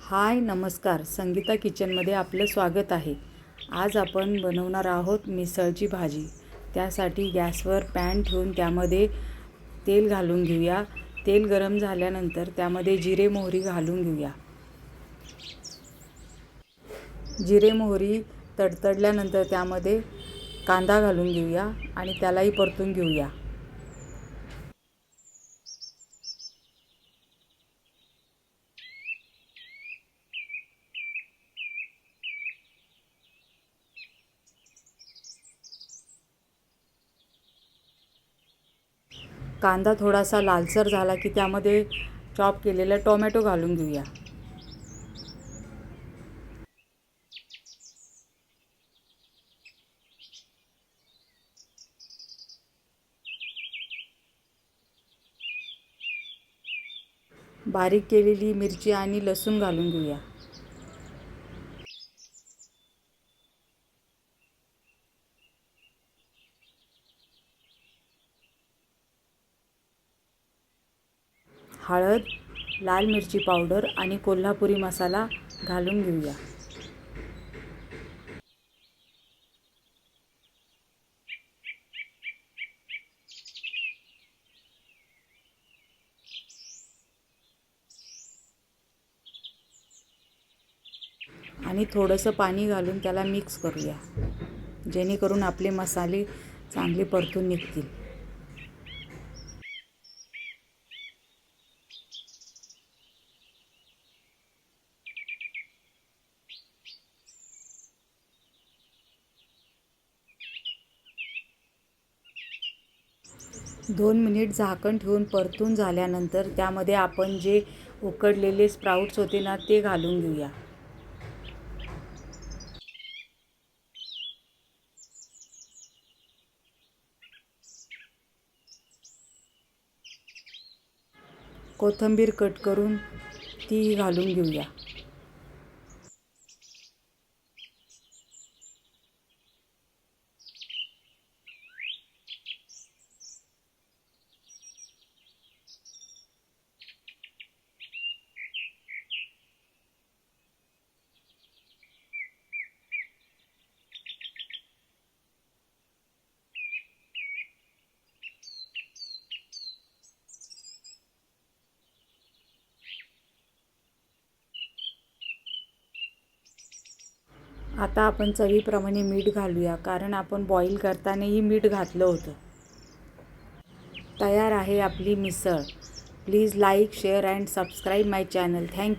हाय नमस्कार, संगीता किचनमध्ये आपलं स्वागत आहे. आज आपण बनवणार आहोत मिसळची भाजी. त्यासाठी गॅसवर पॅन ठेवून त्यामध्ये तेल घालून घेऊया. तेल गरम झाल्यानंतर त्यामध्ये जिरे मोहरी घालून घेऊया. जिरे मोहरी तडतडल्यानंतर त्यामध्ये कांदा घालून घेऊया आणि त्यालाही परतून घेऊया. कांदा थोडासा लालसर झाला की त्यामध्ये चॉप केलेला टोमॅटो घालून घेऊया. बारीक केलेली मिरची आणि लसूण घालून घेऊया. हळद, लाल मिरची पावडर आणि कोल्हापुरी मसाला घालून घेऊया. आणि थोडंसं पाणी घालून त्याला मिक्स करूया, जेणेकरून आपले मसाले चांगले परतून निघतील. दोन मिनिट झाकण ठेवून परतून झाल्यानंतर त्यामध्ये आपण जे उकडलेले स्प्राउट्स होते ना ते घालून घेऊया. कोथिंबीर कट करून ती घालून घेऊया. आता आपण चवीप्रमाणे मीठ घालूया, कारण आपण बॉईल करतानाही मीठ घातलं होतं. तयार आहे आपली misal. Please like, share and subscribe my channel. Thank you.